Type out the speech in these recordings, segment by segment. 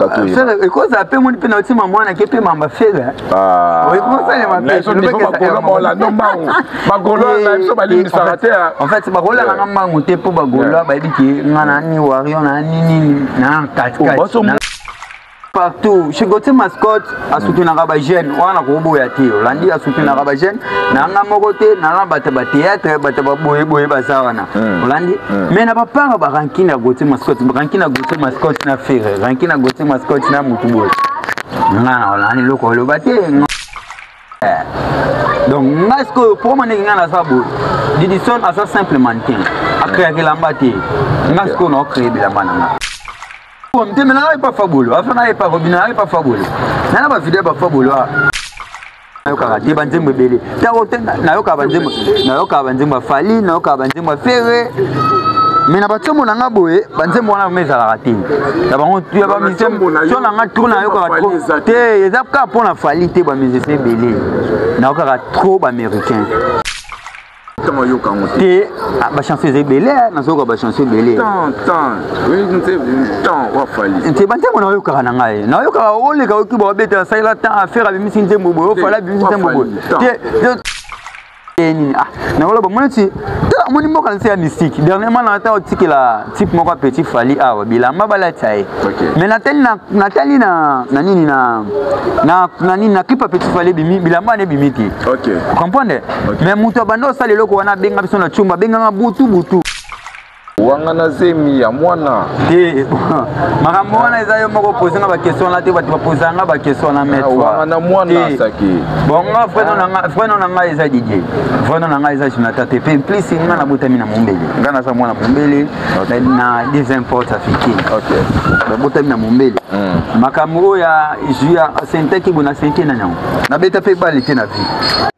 kato yi cause appelle mon penalty maman na kepe mamba fela oui comment ça les m'appelle en fait bagola na mbangu te po bagola ba diki ngana ni wario na nini na katkat partout chez Gauthier Mascotte a soutenu la jeune on a ko boya ti Landi a soutenu la jeune na nga mokote na la bata ba théâtre bata ba boye ba sawana Landi mais na papa ba rankina Gauthier Mascotte rankina Gauthier Mascotte na faire rankina Gauthier Mascotte na mutubo ngana Landi loko lo baté donc ngasko pour mané ngana sabo Didison a ça simplement après que l'ambaté ngasko no créer bilamba na bon, mais là, il n'est pas fabuleux. Enfin, il n'est pas robineux, il n'est pas fabuleux. Il n'a pas vidéo, pas fabuleux. Il n'y a pas de banzembe belé. Il n'y a pas de banzembe fali, il n'y a pas de banzembe ferré. Mais il n'y a pas de banzembe na boé, banzembe na mais ça la raté. La banque tu as pas mis sur la tourne na yoka trop. Té, il y a pas pour la fali té ba musicien belé. Na yoka trop américain. Te ba chanceuse belé na soka ba chanceuse belé te bante mona yo kana ngai na yo ka ole ka ki ba beta sa ila temps à faire avec misi nzembo bo fala bi misi nzembo te ni na wala ba mona ti ta moni mo kan c'est mystique dernièrement na ta otiki la type moko petit fali awa bilamba bala tsae mais na tali na nini na clip petit fali bimi bilamba ne bimiti OK comprendre mais muto bando sale loko wana benga biso na chumba benga butu wangana zemi ya mwana te makambo wana eza yo moko poser nga ba question la te ba poser nga ba question na maître wangana mwana saki bon nga frère na nga eza DJ frère na nga eza Jonathan te pe plus nga na botami na Mombele nga na sa mwana Mombele na des imports africains OK ba botami na Mombele makambo ya juya senteki bona senteki na nyango na beta pe balite na vie.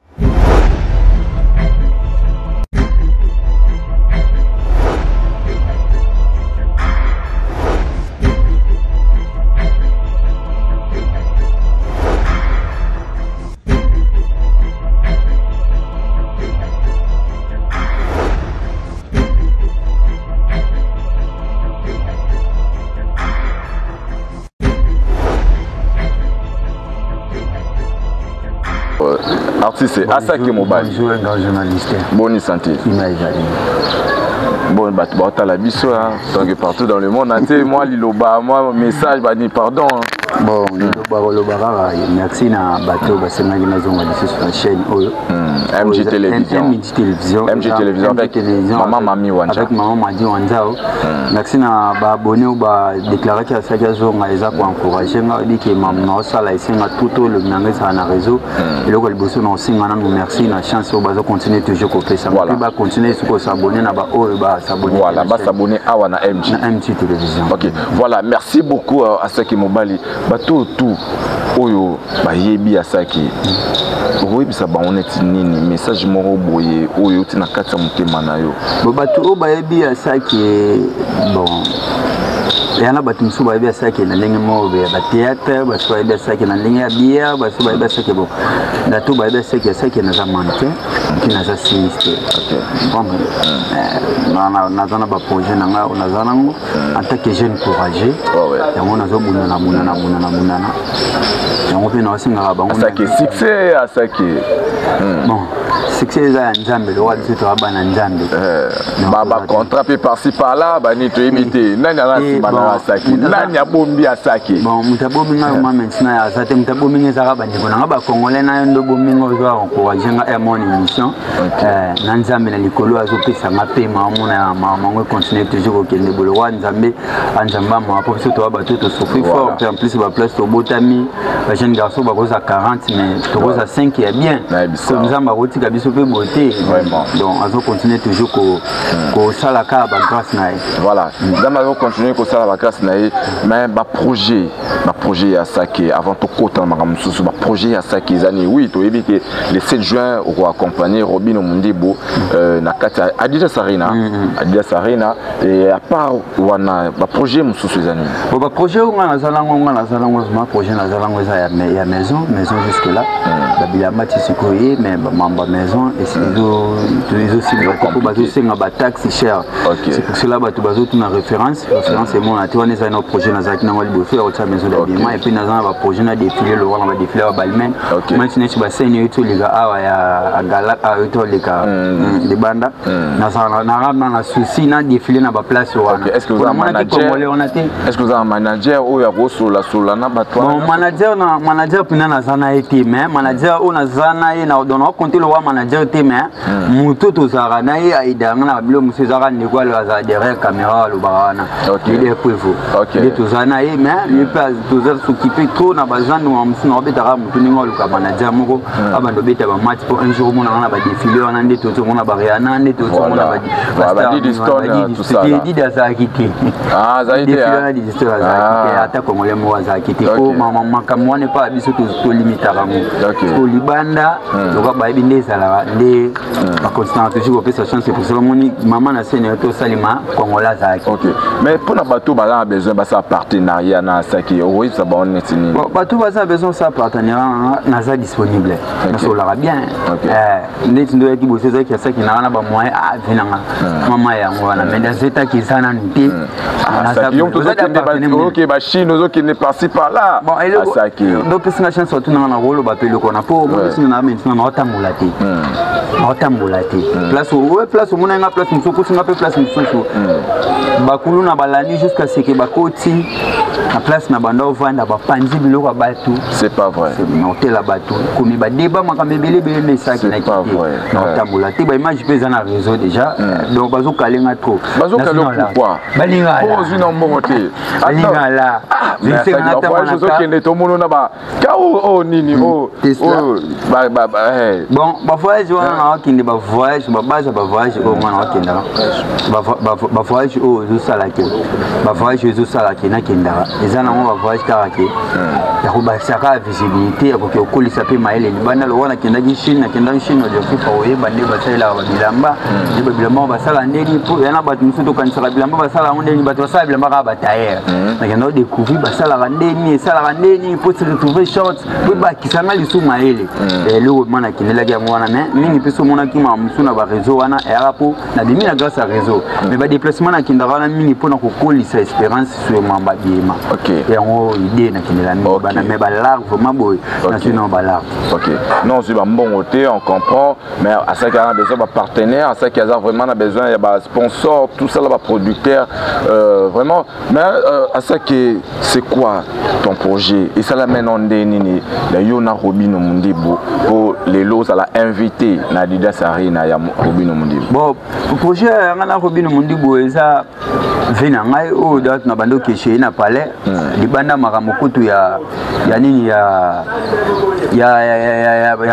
Artiste Asaki Mobali. Bonjour, grand journaliste. Bonne santé. Bon, bah, tu la biso, donc partout dans le monde entier. Moi, Liloba, moi, message, bah, ni pardon. Bon, Liloba, merci na bateau, bah, c'est une maison sur la chaîne MJ Télévision. MJ Télévision avec Maman Mami Wanja. Avec Maman Madi Wanja. Merci na abonné ou déclarer que ça a pour encourager. On dit que Maman ça là ici na tout le monde ça na réseau. Et là le bosso na aussi merci na chance au bas continuer toujours copier ça. On va continuer sur s'abonner na ba s'abonner. Voilà, bah s'abonner à wana MJ Télévision. OK. Voilà, merci beaucoup à Asaki Mobali. Bato tout oyo ba yebi Asaki. Oui, ça ba on est nini message moro boye oyo tina kata mutema na yo. Bato ba yebi Asaki bon. Il y a des gens qui sont qui na lingue mo be ba théâtre ba so ba sa qui na lingue bière ba so ba sa qui bon da tout ba sa qui na za manke qui na za sinistre bon na zana ba projet na nga na zana ngo en tant que jeune courageux ya ngona zo munana ya ngo pena wasinga ba ngo Asaki succès Asaki bon succès za nzambe le wa biso to abana nzambe baba contrat pe par ci par là ba ni to imiter nani ala bana Asaki nani abombi Asaki bon mutabomi nga ma maintenant ya zate mutabomi ngeza ba ndiko na ba congolais na ndo bomi ngo zo encourager nga mon émission na nzambe na likolo azo pesa nga pe mamona mamango continuer toujours au kende bolo wa nzambe anzamba ma pour surtout ba to souffrir fort en plus ba place to botami ba jeune garçon ba koza 40 mais to koza 5 est bien comme nzamba roti kabiso pe beauté vraiment donc azo continuer toujours ko sala ka ba grâce na voilà nzamba azo continuer ko sala ba grâce na mais ba projet Asaki avant tout côté makamususu ba projet Asaki zani oui to yebi que le 7 juin on accompagner Robin Mundibo na kata Adidas Arena et à part wana ba projet mususu zani ba projet on na ma projet na zalango ya maison jusque là ba bilamba tisikoye mais ba mamba maison et c'est les aussi ba taxi cher c'est pour cela ba to bazo tout na référence et mon na tu wana za projet na za kina wali bofe au ta maison d'habillement et puis na za ba projet na défilé le wana ba défilé ba balmen maintenant tu ba scène yoto liga awa ya gala yoto liga de banda na za na souci na défilé na ba place wana est-ce que vous avez un manager ou ya rosola sola na ba toi manager pina na za na été mais manager o na za na ye na dona compter le wa manager té mais muto to za na ye aida na bilo muso za ne kwa le za derrière caméra le bana il est prévu il est tout ça na ye mais il peut tout ça s'occuper trop na bazan no amsuna obetara muto ni ngolo ka manager moko abando beta ba match pour un jour mona na ba défilé on ande to to mona ba riana ande to to mona ba di stone tout ça dit da za kiti za ite ya di stone za kiti ata kongole mo za kiti ko mama kamwane pa biso to limita rango ko libanda to ka ba bindeza la nde ba constant toujours pesa chance pour ça moni maman na scène to salima kongola za kiti mais pour na bateau ba a besoin ba ça partenariat na saki oui ça ba on est ni bateau ba ça besoin ça partenariat na za disponible na so la bien net ndo ya kibo seza ki saki na ba moyen venanga mama ya ngwana mais dans cet qui ça na nti na saki on to ça OK ba Chine ozo qui n'est passé par là bon saki donc c'est une chance surtout na rolo ba pelo kona po mo sino na maintenant na otamulati place au mona nga place msoko singa pe place msoko bakulu na balani jusqu'à ce que bakoti na place na banda ovanda ba panzi biloko batu c'est pas vrai c'est monter la batu komi ba débat makamebele bele saki na otamulati ba image pesa na réseau déjà donc bazo kalenga trop bazo kalenga pourquoi balinga pose une monter balinga là c'est na tamana ka ne to mono na ba ka o nini bon ba voyage wana kinde ba voyage ba base ba voyage o mwana kenda ba voyage o zo sala ke ba voyage zo sala ke na kenda ezana mo ba voyage ka ke ya ko ba saka visibilité ya ko ke okolisa pe maele ni bana lo wana kenda gi Chine na kenda Chine o jofi fa oye bande ba sala ba bilamba ni ba bilamba ba sala ndeni po yana ba tumuso to kan sala bilamba ba sala ndeni ba to sala bilamba ka ba tailleur na kenda découvrir ba sala ndeni po se retrouver short po ba kisanga lisu maele le mwana kinela ga mwana mais mingi peso mona ki ma musuna ba réseau wana erapo na demi na grâce à réseau mais ba déplacement na kindara na mingi pona ko kolisa espérance sur mamba biema et en idée na kinela mi bana mais ba larve vraiment boy na sinon ba larve non c'est un bon côté on comprend mais à ça qu'il y a besoin de partenaires à ça qu'il y a vraiment besoin il y a ba sponsor tout ça là ba producteur vraiment mais à ça que c'est quoi ton projet et ça la mène en déni la Yona Robino Mundibo pour les lots à la invité na Adidas Arena ya Robino Mundibo bon le projet na Robino Mundibo eza vena ngai o date na bando ke chez na palais libanda maramokutu ya nini ya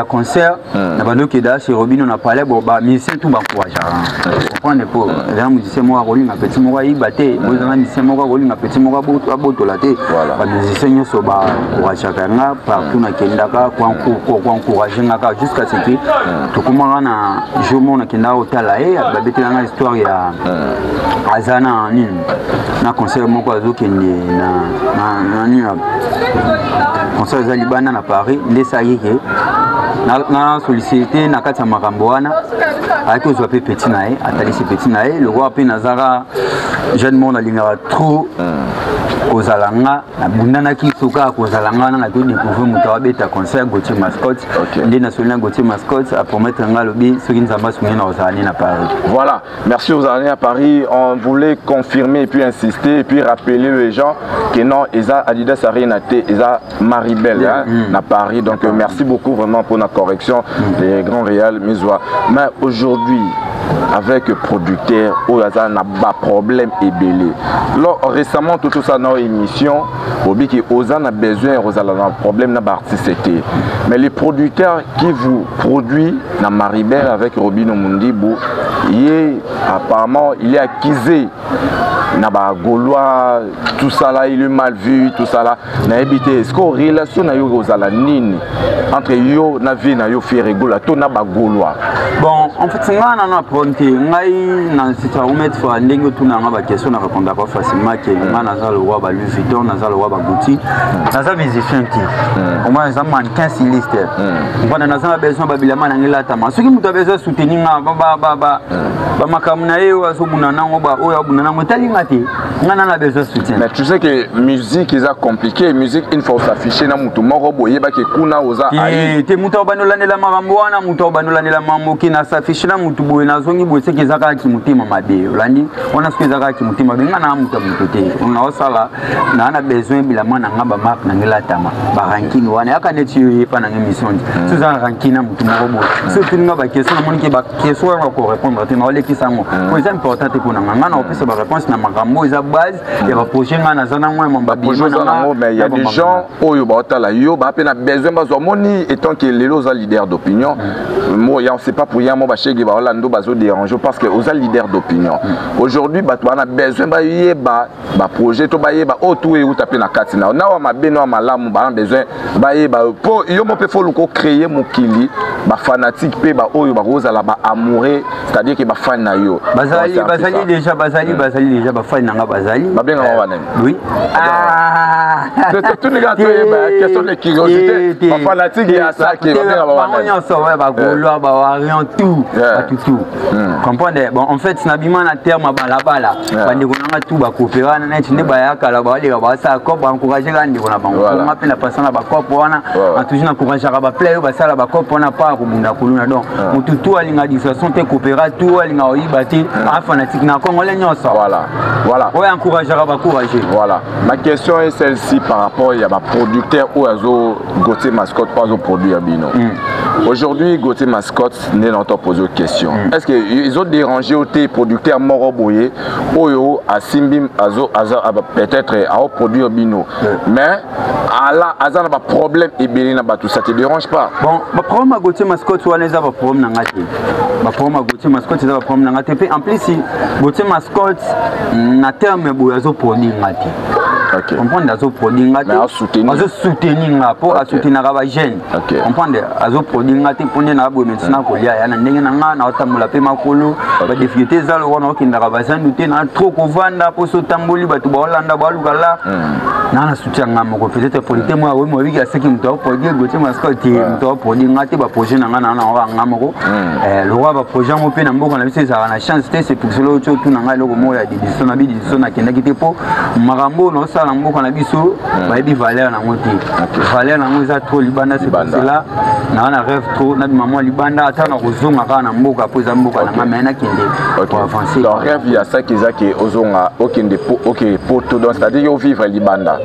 concert na bando ke da chez Robino na palais bon ba musicien tout ba encourager comprendre pour les musiciens moi roli na petit moi ibate moi na musicien moi roli na petit moi boto la te ba musicien so ba encourager nga partout na kendaka kwa encourager nga jusqu'à ce que tout comment na jomo na kenda otala ba betela na histoire ya azana nini na concert moko azokende na nini concert za libanda na Paris ndesaki ke na sollicité na kati ya makambo wana ayaki ozwa pe petit na ye atalisi petit na ye lokwa mpe nazaka jeune monde alingaka trop kozalanga na bundanaki soka kozalanga na to découvrir muto abeta concert Gauthier Mascotte nde national Gauthier Mascotte a promettre nga lobi soki nzamba sungi na ozalani na Paris. Voilà, merci aux années à Paris. On voulait confirmer et puis insister et puis rappeler les gens que non, Eza Adidas Arena Eza Maribel à Paris. Donc merci beaucoup vraiment pour la correction des grands réels Misoa. Mais aujourd'hui avec producteur où il y a un problème et belé. Récemment tout ça dans l'émission, il y a besoin d'un problème d'artiste. Mais les producteurs qui vous produisent dans Maribel avec Robino Mundibo, apparemment il est accusé na Gaulois, tout ça là, il est mal vu, tout ça là. Est-ce qu'on relation entre yo na vie na yo fi rigolo to na ba Gaulois? Bon, en fait c'est nga na apprenti, ngai na sita umet fa ndenge tu na ba question na répondre pas facilement que nga na za le roi ba Louis Vuitton, na za le roi ba Gucci, na za musicien ti. Au moins ça mannequin styliste. On na za besoin ba bilama na ngela tama. Soki mutu besoin soutenir nga ba makamna ye wa so bunana ngo ba oya bunana ngo talinga on a besoin de soutien. Mais tu sais que musique est compliqué, musique il faut s'afficher na mutu moko boye ba ke kuna oza ai te mutu banolane la marambo wana mutu banolane la mambo ki na s'afficher na mutu boye na zongi boye c'est que zaka ki mutima mabe olandi on a ce que zaka ki mutima benga na mutu mutu on a osala na besoin bila mana ngaba map na ngela tama ba ranking wana yaka neti pa na émission tu za ranking na mutu moko boye surtout ngaba question na moniki ba question wa ko répondre te na ole ki sango c'est important pour na ngana on peut ba réponse na marambo eza base et ba projet ngana zana moi mamba mais il y a des gens oyo ba otala yo ba pe na besoin ba zo moni étant que les loza leader d'opinion moi on sait pas pour rien moi ba chegi ba olando ba zo déranger parce que oza leader d'opinion aujourd'hui ba to na besoin ba yeba ba projet to ba yeba o tout et ou taper na kati na wa mabe na malamu ba besoin ba yeba po yo mo pe faut ko créer mokili ba fanatique pe ba oyo ba roza la ba amoureux c'est-à-dire que ba fan na yo bazali déjà ba fan na nga bazali ba bien nga wana oui tout les gars question de curiosité ba fanatique ya ça qui ba bien ba wana so ouais ba golo ba wariant tout tout comprendre bon en fait na bima na terme balabala bande konanga tout ba coopérer na net ne ba yakala ba leka ba sa ko ba encourager ka ndiko na bango on appelle la personne ba kopo wana en toujours encourager ba player ba sala ba kopo na pa ko bunda kuluna donc mutu tout alinga distraction te coopérer tout alinga oyibati a fanatique na congolais nyonso voilà ouais encourager ba courager voilà ma question est celle-ci par rapport à ma producteur ou azo Gauthier Mascotte pas au produire bino aujourd'hui Gauthier Mascotte n'est pas posé question est-ce que ils ont dérangé au producteur Moroboye oyo a Simbim azo peut-être à produire bino mais ala azana ba problème et bien na ba tout ça te dérange pas bon ba problème Gauthier Mascotte wana za ba problème na ngati ba problème Gauthier Mascotte za ba problème na ngati en plus si Gauthier Mascotte na terme boya zo produire ngati OK comprendre azo produire ngati azo soutenir nga pour soutenir ba jeune comprendre azo produire ngati pour na bo maintenant ko lia yana ndenge na nga na otamula pe makolo ba difficulté za lo wana okindaka ba sanduté na trop ko vanda pour so tamboli ba to ba Hollanda ba lukala na soutien nga moko peut-être politique moi oui moi vika seki mto produire Gauthier Mascotte mto produire ngati ba projet na nga na nga moko le roi ba projet mo pe na mboko na biso ça na chance c'est pour cela tout na nga loko mo ya didiso na bidiso na kenda kite po marambo no sala mboko na biso ba yebi valeur na ngoti valeur na ngo za trop libanda c'est pour cela na rêve trop na maman libanda ata na kozonga ka na mboka po za mboka na nga na kende pour avancer donc rêve il y a ça qui zaki ozonga okende po OK pour tout donc c'est-à-dire yo vivre libanda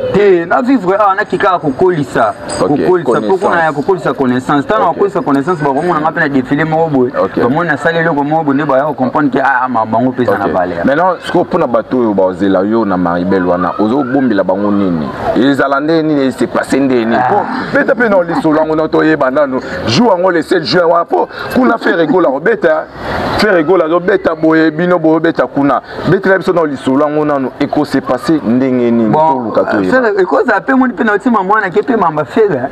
na vivre na kika kokolisa pourquoi na kokolisa connaissance tant na kokolisa connaissance ba komona nga pe na défilé mo boy ba mona salelo ko mo bonde ba comprendre que bango pesa na valeur maintenant ce que pour na bato ba ozela yo na maribel wana ozo bombila bango nini ezalande nini c'est passé ndeni po beta pe no lisolo ngo no toyeba nano jour ngo le 7 juin wa po kuna faire rigola obeta faire rigola obeta boye bino bo beta kuna beta biso no lisolo ngo nano eko c'est passé ndenge nini to luka to yeba eko za pe mo ni pe na tima mwana ke pe mamba fera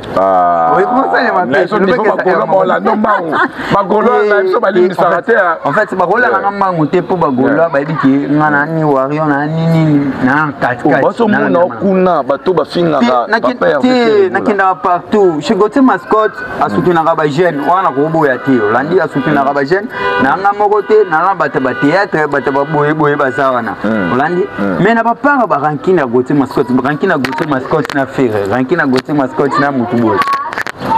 oui comment ça les ma mais so niveau ba golo mo la no mangu ba golo na biso ba lingi sarate en fait ba golo na mangu te po ba golo ba biki ngana ni wario na nini na katika ba so mona kuna bato ba finga na kenda partout chez Gauthier Mascotte a soutenir ba jeune wana ko boya te landi a soutenir ba jeune na nga moko te na bata ba théâtre bata ba boye ba sawana landi mais na ba para ba ranking na Gauthier Mascotte ranking na Gauthier Mascotte na faire ranking na Gauthier Mascotte na mutu boye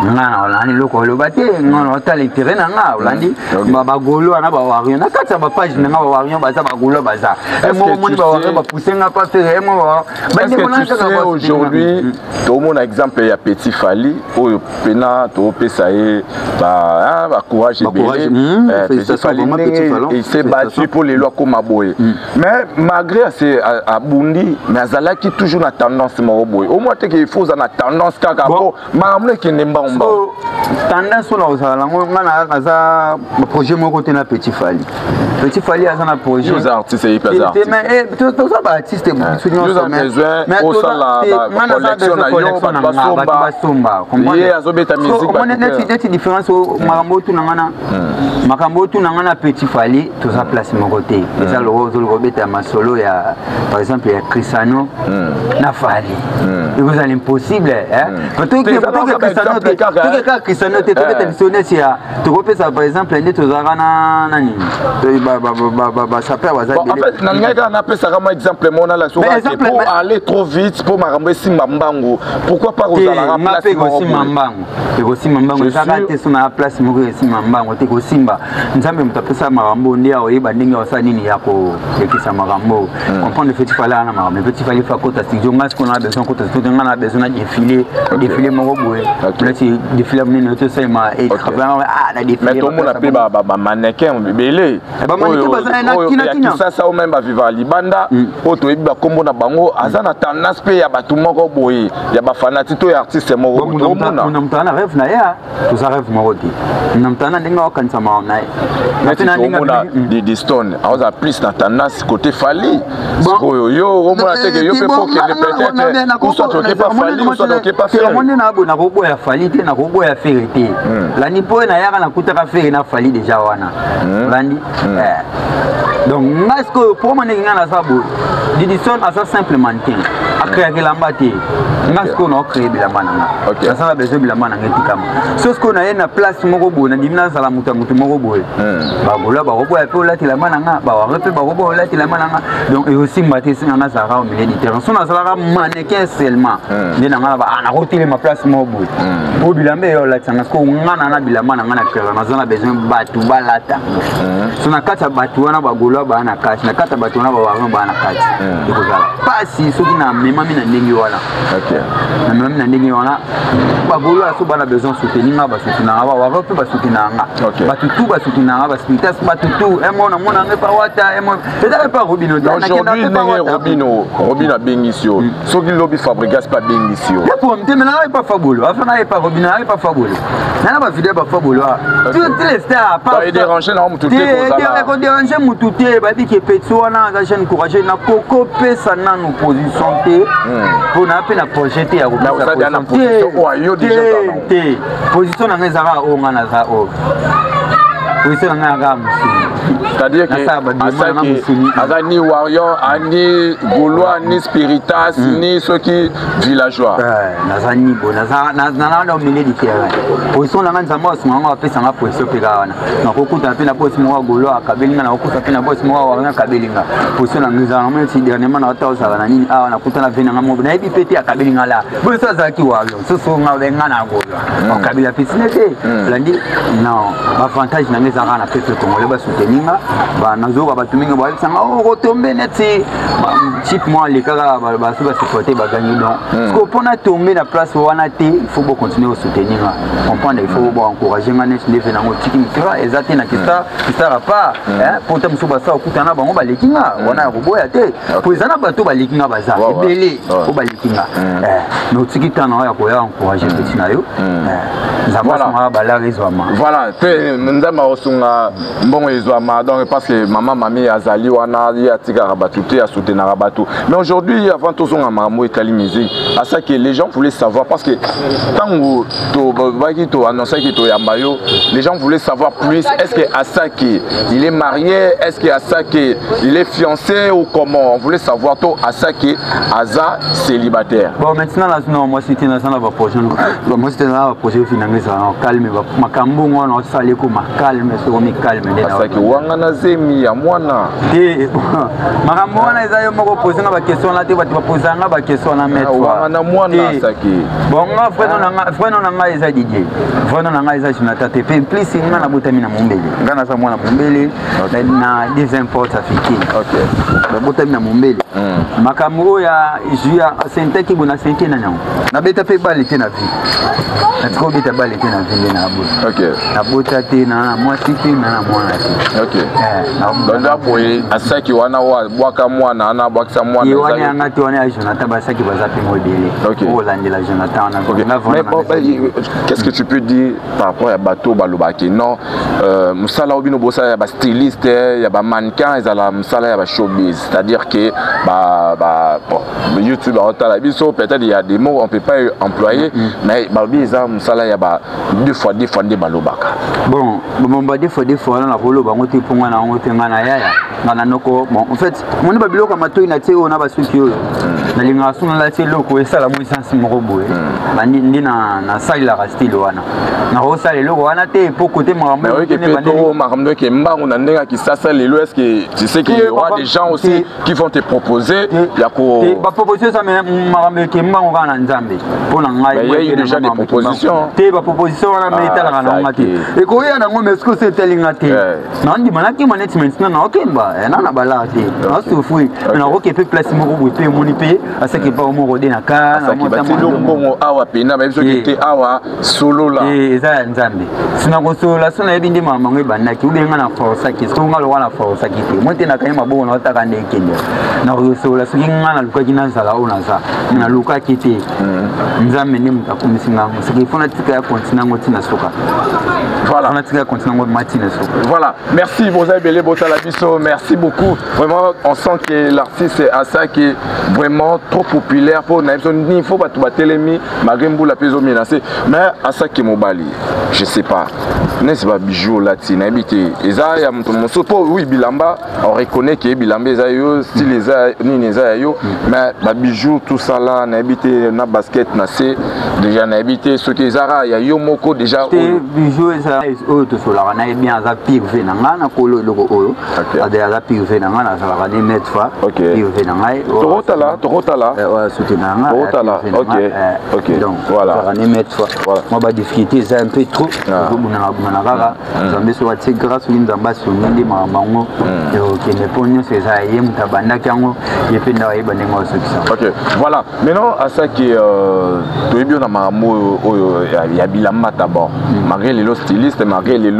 ngana olandi loko lobate ngana otala intérêt na nga olandi ba golo na ba wario na kata ba page na ba wario ba za ba golo ba za mo moni ba wario ba pousser nga pas faire mo ba ndeko aujourd'hui to mon exemple ya Petit Fally oyo pena to pesa e ba courage belé Petit Fally il s'est battu pour les lois comme aboye mais malgré c'est abundi mais azalaki toujours na tendance mo boye au moins te que il faut na tendance kaka po maramle ki nemba so tendance la osala ngana aza projet moko te na Petit Fally aza na projet les artistes et hyper artistes mais tout ça ba artiste mais au sala ba collection na yo ba somba comprendre azobeta musique ba net différence makambo tu nangana Petit Fally to sa place moko te eza le robeta masolo ya par exemple ya Cristiano na Fally it was impossible hein peut-être que Cristiano que Cristiano te traditionnel si tu repères par exemple les tozarana nani en fait nanga na pesa comme exemple mon la pour aller trop vite pour marambe simambango pourquoi pas aux ala place simambango ça te sona place moko simambango te ko simba nzambe mutapesa marambo ndia oyeba ndenge wasa nini yako ekisa marambo comprendre fait fala na marambo petit fali fa kota studio ngas qu'on a besoin kota studio ngana besoin de défiler moko boye là tu défiler mini to ça ma et na défiler mais tout monde appelle ba mannequin belé ba mannequin baza na kina ça au même ba vivre libanda oto ebi ba kombo na bango azana tendance pe ya batu moko boye ya ba fanatique to ya artiste moko mona mtana rêve na ya to ça rêve moko ti na mtana ndinga wakanisa maona maintenant ndinga di stone aza plus na tendance côté fali yo yo mona teke yo pe faut que peut-être ou soit que pas fali ou soit que pas faire monde na bona ko boya fali te na ko boya faire te la ni po na yaka na kutaka faire na fali déjà wana bandi donc ngasko pour moi ninga na sabo Didison a ça simplement tiens a créé que l'ambati ngasko no créé bilamba nanga ça va besoin bilamba nanga tikama so ce qu'on a na place moko bo na dimina sala mutu moko bo ba gola ba robo pe la tilamba nanga ba wa pe ba robo la tilamba nanga donc et aussi maté singa ça ra au milieu du terrain so na sala mannequin seulement ni nanga ba na rotile ma place moko bo bilamba yo la tsanga ko ngana na bilamba nanga na créé na zona besoin batu balata so na kata batu wana ba gola ba na kati na kata batu wana ba wa ba na kati pasi soki na memami na ndenge wana na memami na ndenge wana bagolo aso bana besoin soutenir nga ba soutenir nga ba wa pe ba soutenir nga batu tout ba soutenir nga ba spiritas batu tout mona mona ngepa wata c'est pas Robino aujourd'hui Robino a bengisio soki lobby Fabregas pas bengisio pour me na pas Fabolo afana pas Robino pas Fabolo na ba vidéo ba Fabolo tous les stars pas déranger na mutu te ko déranger mutu te ba di ke petso wana za jeune courageux na koko pesa na no position te pour na pe na projeter ya position na ngezara o ngana za o position na ngaka c'est-à-dire que Azani Warrior, ni Gaulois, ni Spiritas, ni ceux qui villageois. Nazani bo, nazana au milieu du terrain. Position la ngana zamba osanga pe sanga position pegana. Na kokuta pe na position mo Gaulois kabelinga na kokuta pe na position mo Warrior kabelinga. Position na ngana même si dernièrement na ta osala na nini awa na kutana vena ngamo na ebi pete akabelinga la. Bo ça zaki Warrior. So so nga venga na Gaulois. On kabila pisnete. Landi non, avantage na ngezara na peuple congolais ba soutenir ba nazoka batuminga ba sanga o retomber neti chip moi les kaka ba su ba supporter ba gagner donc parce que pour na tomber na place wana te il faut continuer à soutenir comprendre il faut encourager manes ne fait na motiki mitra ezate na kisa pas hein pour te muso ba sa okutana bango ba lekinga wana roboya te pour ezana bato ba lekinga baza belé ko ba lekinga no tiki tana ya ko ya encourager petit na yo nzamba ba la rezwama voilà pe nzamba osunga mbongo ezwama donc parce que maman mami azali wana ya tika rabatu te ya soutenir rabatu mais aujourd'hui avant tout son maman etali musique à ça que les gens voulaient savoir parce que quand to baki to annoncer que to yambayo les gens voulaient savoir plus est-ce que Asaki il est marié est-ce que Asaki il est fiancé ou comment on voulait savoir to Asaki Aza célibataire bon maintenant là non moi c'était dans la projet moi c'était dans la projet finalement ça calme makambo on sale ko calme so mi calme Asaki wangana zemi ya mwana te makambo wana eza yo moko poser na ba question là te ba poser na ba question na mettre wangana mwana Asaki bon nga frère na nga eza DJ frère na nga eza Jonathan te plus nga na botami na mombele nga na sa mwana mombele na des imports africains na botami na mombele makambo ya juya senteki bona senteki na nyango na beta pe bale te na vie na tiko beta bale te na vie na abo na bota te na moi siki na mwana te donc boye Asaki wana wa bwaka mwana na bwakisa mwana za wana nga te wana Jonathan Basaki bazapi modele o landela Jonathan na mais bon qu'est-ce que tu peux dire par rapport à bateau balobaki non musala obino bosa ya ba styliste ya ba mannequin ezala musala ya ba showbiz c'est-à-dire que YouTube otala biso peut-être il y a des mots on peut pas employer mais babi eza musala ya ba deux fois de balobaka bon ba deux fois na koloba ngote ponga na ngote ngana yaya ngana noko bon en fait moni babiloko matoi na tie ona basuki oyo nalinga suna la loko esala mo essence moko boye bandi na salle la style wana na ko sala loko wana te po côté makambo makambo ke mbango na ndenga ki sasa lelo est-ce que tu sais qu'il y aura des gens aussi qui vont te proposer ya ko ba proposer ça mais makambo ke mbango kana nzambe po na ngai il y a déjà des propositions te ba proposition wana mais tala kana ngati e ko ya na ngombe sko se telinga te na ndi manaki management na okemba na bala te na souffrir na ko ke pe place moko boye pe moni pe asaki pa mo rodé na ka na mo tambo mbongo awa pena ba biso kete awa solo la eza nzambe sina ko solo la sona ebindi mama ngai bandaki ubenga na force ki so ngalo wana force ki te mo te na kai mabongo na taka nde kende na ko solo la so kinga na luka kina sala ona sa na luka ki te nzambe ni mutakumisi ngango siki fona tika ya continent ngoti na soka voilà on a tika continent ngoti matina soka voilà merci Boza Belé Botala Biso merci beaucoup vraiment on sent que l'artiste est à ça qui est vraiment trop populaire pour il faut pas tout telemi magembu la peso menacé mais à ça qui mobali je sais pas n'est-ce pas bijou latine habité eza ya mto po oui bilamba on reconnaît que bilamba eza yo style eza ni eza yo mais ba bijou tout ça là na habité na basket na c'est déjà na habité ce que zara ya yo moko déjà bijou eza o to so la na bien za privé na ngana ko lo oyo ada za privé na ngana za la ni net fa privé na ngai torotala soutenir ok donc voilà ça va mettre fois moi ba difficulté c'est un peu trop na kaka nzambe so wati grâce ni nzamba so ndi mamango ok mais pour nous c'est ça yem tabanda kango yependa wa ibane ngo so ok voilà maintenant à ça qui to ebio na mambo ya bilamba d'abord malgré les stylistes malgré les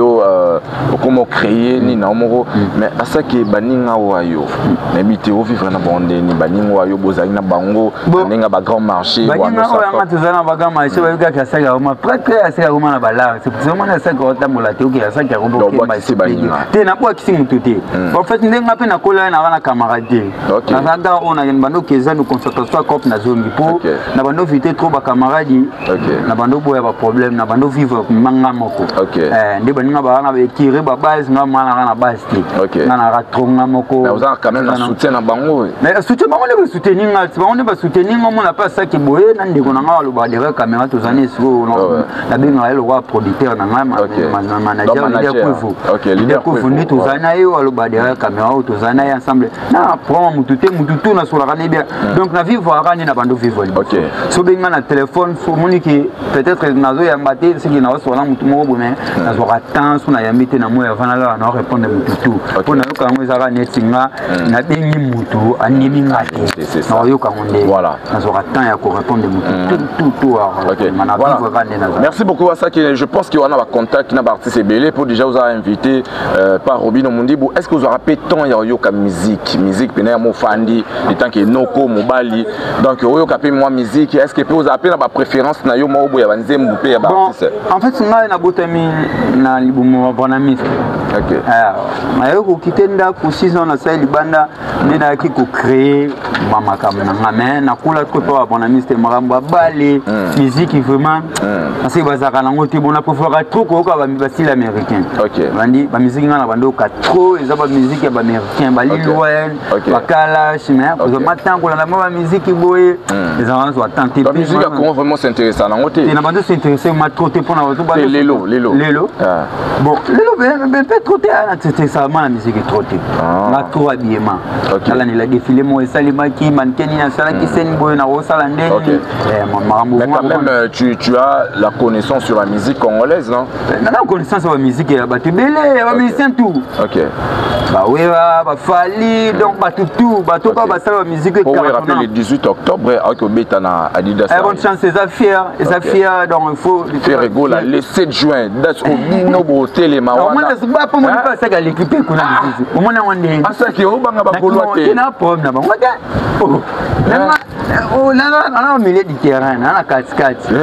comment créer ni na moko mais à ça qui baninga wayo na bité o vivre na bonde ni baninga wayo bozali na bango ninga ba grand marché baninga oyo ngata zana ba grand marché ba yuka kasaka uma prêtre asaka uma na bala c'est pour ça moi na saka ota molate oki asaka ko boke ba te na kwa kisi mututé en fait ndenga pe na kola na camarade na zanga ona yen bando keza no concentration cop na zone po na bando vite trop ba camarade na bando boya ba problème na bando vivre manga moko ndi baninga ba na be kire ba base na mana na base na ra tronga moko mais vous avez quand même un soutien na bango mais soutien bango ne soutenir bango ne ba soutenir on n'a pas ça qui boye na ndeko na ngalo ba de caméra tous années so na benga le roi producteur na ngama manager leader kufu ndi tous années yo lo ba de caméra tous années ensemble na prend mututé mututu na sur la rane bien donc na vivre arani na bando vivre so benga na téléphone so moniki peut-être nazo ya maté ce qui na so na mutu mo bo mais na so attend so na ya mité na mo ya vana la na répondre mututu pour na yo kango za netinga na bengi mutu animi ngate na yo kango nde voilà merci beaucoup à ça que je pense qu'il y a un contact qui artiste belé pour déjà vous avoir invité par Robin Mondibou est-ce que vous aurez pétant yo comme musique pena mo fandi étant que noko mobali donc yo kapé moi musique est-ce que vous avez la préférence na yo mo boya banzembu pe ya artiste en fait nga na botami na libumo bonami OK mayo ko kitenda ku 6 ans na sa libanda ndena ki ko créer mama kamna mais na kula ko to abona miste maramba balé musique vraiment parce que bazaka nango te bona préférer trop ko ka ba style américain bandi ba musique ngana bando ka trop eza ba musique ya ba américain ba Lil Wayne ba Kalash mais ko matin ko la ba musique boye les gens sont tentés la musique comment vraiment s'intéresser nango te na bando s'intéresser ma trop te pona to ba lelo bon lelo ben peut trop te na c'était ça la musique trop te na trop habillement là ni la défilé mo salima ki mannequin na sala ki sen boye na osala ndeni mais quand même tu as la connaissance sur la musique congolaise non la connaissance sur la musique ya batu belé ba musicien tout ba wewa ba fali donc ba tout ba sala musique pour rappeler le 18 octobre avec Obeta na Adidas bonne chance les affaires donc il faut faire rigoler le 7 juin das obino bo telema wana on ne pas pour moi pas ça que l'équipe qu'on a dit au moins on est asa ki obanga ba kolwa te na problème na bango oh là au milieu du terrain na katikati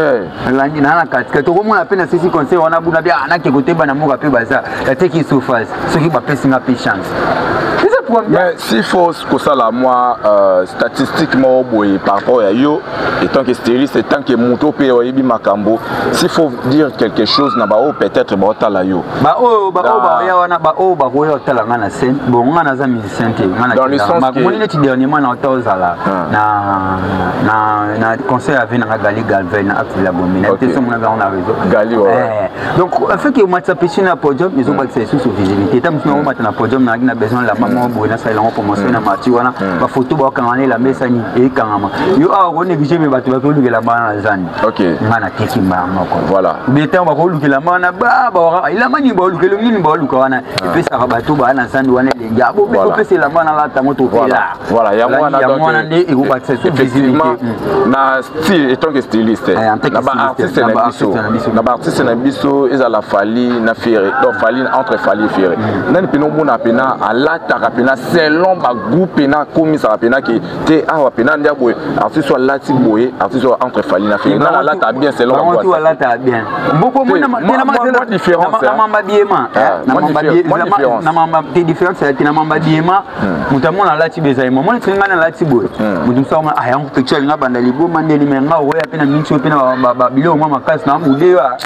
langi na katikati ko mona pe na sisi conseil on a buna bien na ke côté bana mo rapé baza la teki surface ce qui va passer na chance c'est ça Mais s'il faut que ça là, moi, statistiquement, par rapport à yo, et tant que styliste, et tant que moto P.O.I.B. Makambo, s'il faut dire quelque chose, peut-être, dans le sens donc, en fait, que moi, ça pêche na podium, ils ont pas de sous visibilité. Tant que moi, na podium, na besoin la maman, na ça, la promotion, na matiwana, la photo, quand on est la messe, et quand yo a on négligé mes bateaux, que la main zani. Ok. Mana tiki mama. Voilà. Mais tant on va que la main na ba, il a mani bol que le mini bol qu'on a, et puis ça bateau, ba na zani, on est les gars. Bon, mais c'est la main là, ta moto là. Voilà, il y a moi, et vous pas de sous visibilité. Na style, étant que styliste, artiste na biso ezala fali na fiere donc fali entre fali fiere nani peno mona pena alata rapena selon ba groupe na komisa rapena ki te awa pena ndia boy artiste soit lati boy artiste soit entre fali na fiere na alata bien selon ba quoi alata bien beaucoup mona na différence na mamba biema na mamba des différences c'est na mamba biema mutamona alati bezai mona tringa na alati boy mutumsa ma aya on picture nga banda libo mandeli menga oya pena mincho pena ba bilo mama kasi na mudewa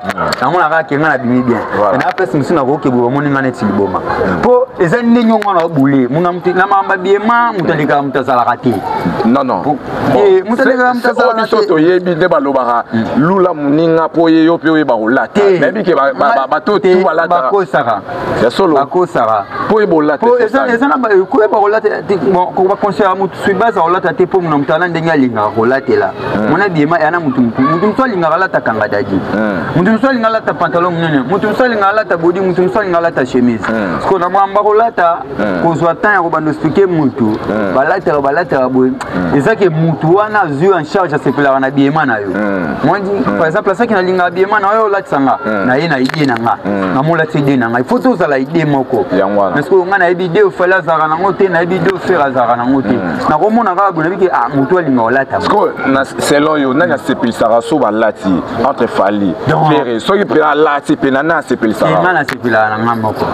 amona ka kenga na bimi bien na pesa musina ko ke bo moni ngane tiliboma po ezani nyonga na bule muna muti na mamba biema mutalika mutazala kati non mutalika mutazala kati to yebi de balobara lula muninga po ye yo pe ba olata mebi ke ba to tu balata ba ko sara ya solo ba ko sara po e bolata po ezana ba ko ba olata ko ba conseiller mutu suibaza olata te po muna mutala ndenga linga olata la mona biema yana mutu so linga olata kanga daji mutu so linga olata pantalon munene mutu so linga olata body mutu so linga olata chemise ko na mwamba olata ko zo temps ya ko bando expliquer mutu balata boy ezake mutu wana zu en charge à se pela na biema na yo moi dit par exemple ça qui na linga biema na yo olata sanga na ye na idée na nga na mola idée na nga il faut ça la idée moko parce que nga na idée fala zara na ngote na idée faire zara na ngote na ko mona ka bona biki mutu linga olata parce que na selon yo na ya sepil sara so balati entre fali faire so qui prend lati penana sepil sara na sepila na moko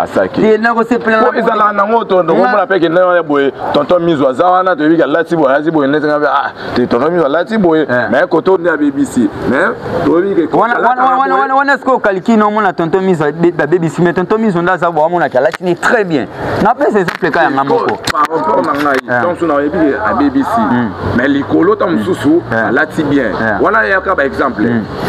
asaki na ko sepila na ezala na ngoto ndo mona pe ke na boy tonton mizo zawana to bika lati boy netenga tonton mizo lati boy mais koto na BBC mais to bika wana sko kaliki no mona tonton mizo ba BBC mais tonton mizo ndaza bo mona ka lati ni très bien na pesa exemple ka ya moko par rapport na ngai donc na yebi à BBC mais likolo tam susu lati bien wana ya ka ba exemple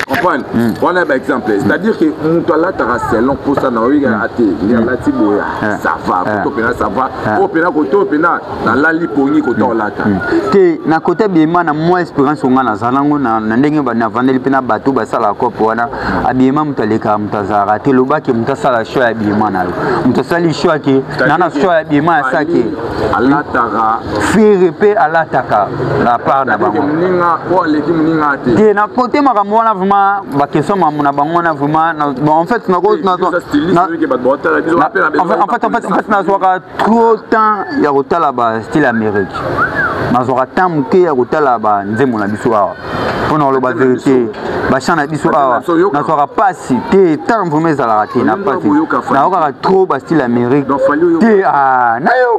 comprendre wana ba exemple c'est-à-dire que on doit la selon pour ça na oiga ate ya lati boya ça va to pena ça va o pena ko to pena na la lipongi ko to lata te na côté biema na moi expérience nga na zalango na ndenge ba na vandeli pena bato ba sala kopo wana abiema mutaleka mutazara te lobaki mutasala show ya biema na mutasali show ke na show ya biema ya sake alatara firepe alataka la part na bango muninga ko leki muninga te na côté makambo wana vraiment ba question na bango na vraiment en fait na na trop temps ya kotala ba style Amérique nazora temps muke ya kotala ba nzembo na biso awa pona loba vérité ba chana biso awa nazora pasi te tant vraiment ezala te na pasi na okaka trop ba style Amérique te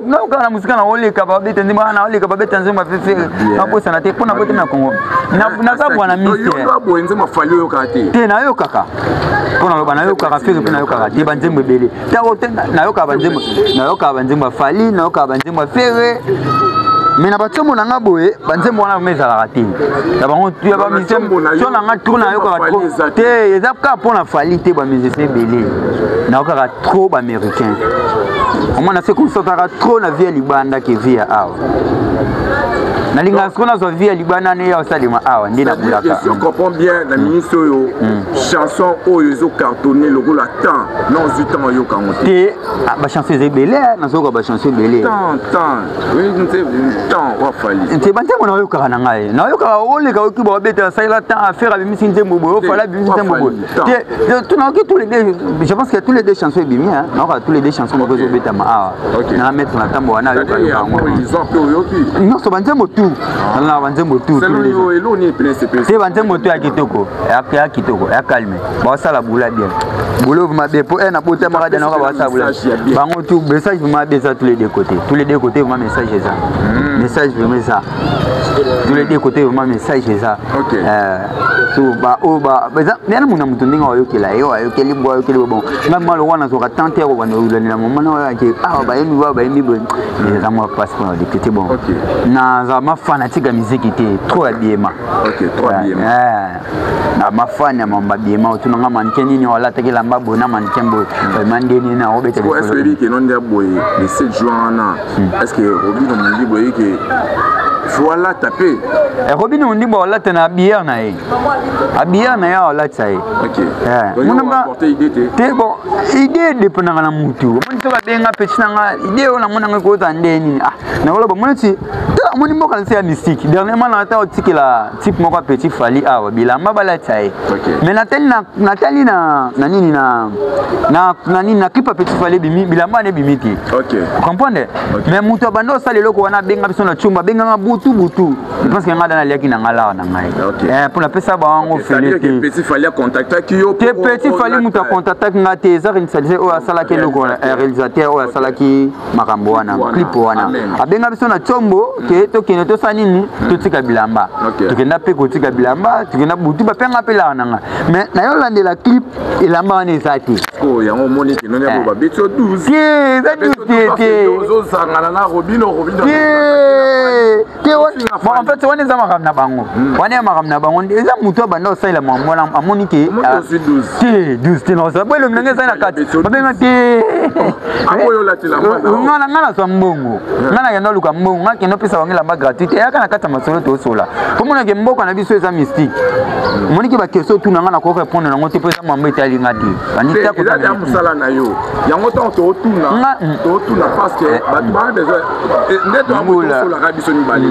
na okaka musika na oleka ba bete ndima na oleka ba bete nzembo fefe na posa na te pona bote na Congo na za bwana mystère te na yo kaka pona loba na yo kaka fere pe na yo kaka te banzembo ebele na yo kaka banzembo fali na yo kaka banzembo fere mais na batombo na nga boye banzembo wana mezalaka te na bango ya bamizembo so na nga tro na yo kaka trop te eza kaka mpona fali te bamizese ebele na yo kaka trop baaméricain omona se konsantaka trop na vie ya libanda ke vie ya awa nalinga siko nazwa vie ya libanda ne ya osalema awa nde nabulaka je comprends bien na ministre oyo chanson oyo ezo cartonné lokola temps non du temps oyo kango te bachanson eza ebele nazoyoka bachanson ebele temps wafali te banzembo naoyokaka na ngai naoyokaka oleka oki babeta asalela temps affaire abimisi nzembo boye ofala abimisi nzembo boye te naoki tous les deux je pense que tous les deux chansons ebimi naoka tous les deux chansons moko ezobetama awa na mettre na ntambo wana ayoka nyonso banzembo tout na banzembo tout c'est lo elo ni principe c'est banzembo tout ya kitoko ya kitoko ya calme ba sala bula bien boulot ma be pour na bota ma radana ba sala bula bango tout message ma be ça tous les deux côtés vraiment message ça message vraiment ça tous les deux côtés vraiment message ça so ba o ba bien mon amuto ndinga oyokela yo ayokeli bo ayokeli bon même mal wana so ka tenter ko bana ulanira mama na ke ba yemi bon ça moi passe pour des bon na za ma fanatique ya musique était trop habillement trop habillement na ma fan ya mamba biema otunanga mannequin nini wala tekela mbabo na mannequin bo mandeni na obeta est ce que non ndia boy le 7 juin na est ce que Robin Mundi boy que voilà tapé Robin Mundi bo la tena bière na ye bière na ya la tsaye mon apporter idée te bon idée dépendant na mutu mon so ka benga petit nga idée ona monanga ko tande nini na wala ba monati ta moni mo kan c'est mystique dernièrement na ta otikela type moko petit fali bilamba bala tsaye mais Nathalie na nini na clip petit fali bimi bilamba ne bimiti comprendre mais mutu abando sala loko wana benga biso na chumba benga butu je pense que ngada na liaki na ngala na ngai pour la pesa bango fele que petit fali contacter ki yo petit fali mutu contacter ngate za réalisateur o asala ke loko réalisateur o asala ki makambo wana clip wana abenga biso na chombo ke to kene to sanini to tika bilamba to kenda pe ko tika bilamba to kenda butu ba penga pela nanga mais na yo lande la clip elamba wana ezati ya moni ke non ya ba biso 12 tie za 12 zo sangana na Robin bon en fait on est na bango on est na bango eza mutu banda osala mamona amoni ke 12 non ça boy le ngenge ça na kati babenga te akoyo la tela ngana so mbongo ngana ke no luka mbongo ngake no pesa wangela ba gratuité ya kana kata masolo to sola komona ke mboko na biso eza mystique moni ke ba question tu ngana ko répondre nango te pesa mambo etali ngati banita ko ta musala na yo yango to tuna parce que ba besoin neto amoto sola ka biso ni bali